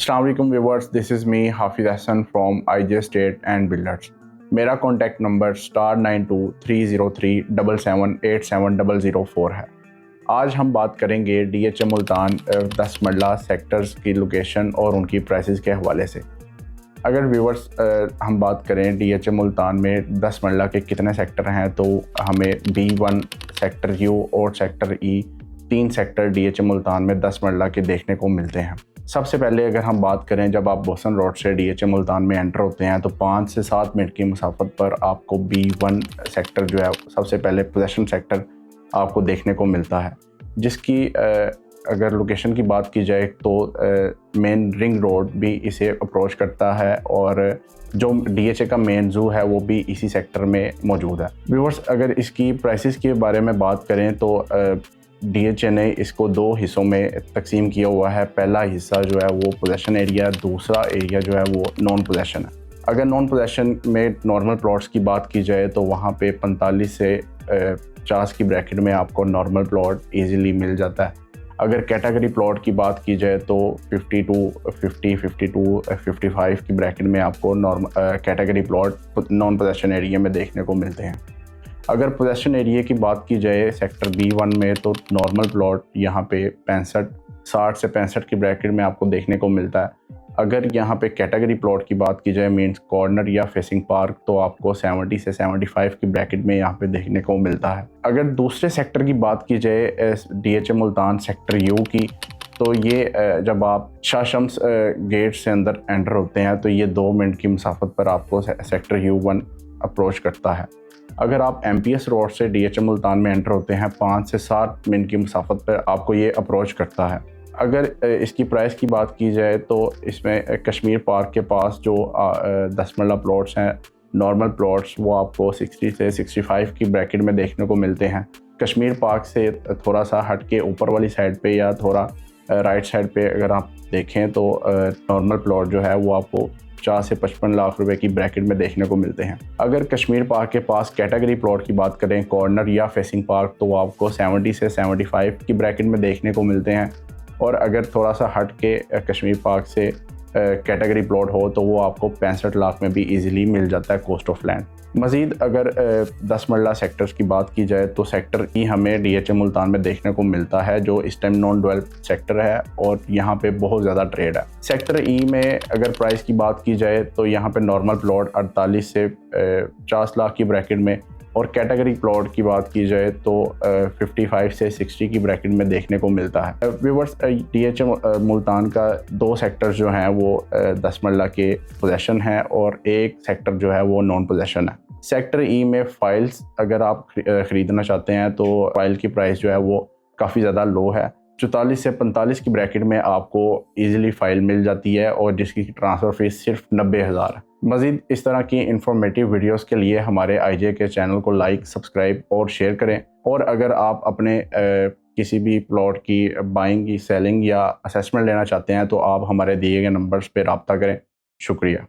अस्सलाम वालेकुम viewers, this is me Hafiz Hasan from IJ state and builders. मेरा कॉन्टैक्ट नंबर *923037787004 है। आज हम बात करेंगे डीएचए मुल्तान 10 मरला सेक्टर्स की लोकेशन और उनकी प्राइसेस के हवाले से। अगर व्यूअर्स हम बात करें डीएचए मुल्तान में 10 मरला के कितने सेक्टर हैं, तो हमें B1 सेक्टर यू और सेक्टर ई 3 सेक्टर डीएचए मुल्तान में 10 मरला के देखने को मिलते हैं। सबसे पहले अगर हम बात करें, जब आप बोसन रोड से डीएचए मुल्तान में एंटर होते हैं तो 5 से 7 मिनट की मुसाफत पर आपको B1 सेक्टर जो है सबसे पहले पोजेशन सेक्टर आपको देखने को मिलता है, जिसकी अगर लोकेशन की बात की जाए तो मेन रिंग रोड भी इसे अप्रोच करता है और जो डीएचए का मेन ज़ू है वो भी इसी सेक्टर में मौजूद है। व्यूअर्स, अगर इसकी प्राइसेस के बारे में बात करें तो डीएचए ने इसको 2 हिस्सों में तकसीम किया हुआ है। पहला हिस्सा जो है वो पोजेशन एरिया, दूसरा एरिया जो है वो नॉन पोजेशन है। अगर नॉन पोजेशन में नॉर्मल प्लॉट्स की बात की जाए तो वहाँ पे 45 से 50 की ब्रैकेट में आपको नॉर्मल प्लॉट ईज़िली मिल जाता है। अगर कैटेगरी प्लॉट की बात की जाए तो 55 की ब्रैकेट में आपको category plot non possession area में देखने को मिलते हैं। अगर पोजेशन एरिया की बात की जाए सेक्टर B1 में तो नॉर्मल प्लॉट यहाँ पे 60 से 65 की ब्रैकेट में आपको देखने को मिलता है। अगर यहाँ पे कैटेगरी प्लॉट की बात की जाए मींस कॉर्नर या फेसिंग पार्क, तो आपको 70 से 75 की ब्रैकेट में यहाँ पे देखने को मिलता है। अगर दूसरे सेक्टर की बात की जाए डीएचए मुल्तान सेक्टर यू की, तो ये जब आप शाह शम्स गेट से अंदर एंटर होते हैं तो ये 2 मिनट की मुसाफत पर आपको सेक्टर U1 अप्रोच करता है। अगर आप MPS रोड से डीएचए मुल्तान में एंटर होते हैं 5 से 7 मिनट की मुसाफत पर आपको ये अप्रोच करता है। अगर इसकी प्राइस की बात की जाए तो इसमें कश्मीर पार्क के पास जो 10 मरला प्लॉट्स हैं, नॉर्मल प्लॉट्स, वो आपको 60 से 65 की ब्रैकेट में देखने को मिलते हैं। कश्मीर पार्क से थोड़ा सा हट के ऊपर वाली साइड पे या थोड़ा राइट साइड पे अगर आप देखें तो नॉर्मल प्लॉट जो है वो आपको 50 से 55 लाख रुपए की ब्रैकेट में देखने को मिलते हैं। अगर कश्मीर पार्क के पास कैटेगरी प्लॉट की बात करें, कॉर्नर या फेसिंग पार्क, तो वो आपको 70 से 75 की ब्रैकेट में देखने को मिलते हैं। और अगर थोड़ा सा हट के कश्मीर पार्क से कैटेगरी प्लॉट हो तो वो आपको 65 लाख में भी इजीली मिल जाता है कॉस्ट ऑफ लैंड। मज़ीद अगर 10 मरला सेक्टर्स की बात की जाए तो सेक्टर ई हमें डीएचए मुल्तान में देखने को मिलता है, जो इस टाइम नॉन डेवलप्ड सेक्टर है और यहाँ पे बहुत ज़्यादा ट्रेड है। सेक्टर ई में अगर प्राइस की बात की जाए तो यहाँ पे नॉर्मल प्लॉट 48 से 50 लाख की ब्रैकेट में और कैटेगरी प्लॉट की बात की जाए तो 55 से 60 की ब्रैकेट में देखने को मिलता है। व्यूअर्स, डीएचए मुल्तान का 2 सेक्टर जो हैं वो 10 मरला के पोजेशन है और एक सेक्टर जो है वो नॉन पोजेशन है। सेक्टर ई में फाइल्स अगर आप ख़रीदना चाहते हैं तो फाइल की प्राइस जो है वो काफ़ी ज़्यादा लो है। 44 से 45 की ब्रैकेट में आपको ईज़िली फ़ाइल मिल जाती है और जिसकी ट्रांसफ़र फ़ीस सिर्फ 90,000 है। मज़ीद इस तरह की इंफॉर्मेटिव वीडियोस के लिए हमारे आईजे के चैनल को लाइक, सब्सक्राइब और शेयर करें। और अगर आप अपने किसी भी प्लॉट की बाइंग की, सेलिंग या असेसमेंट लेना चाहते हैं तो आप हमारे दिए गए नंबर्स पर रब्ता करें। शुक्रिया।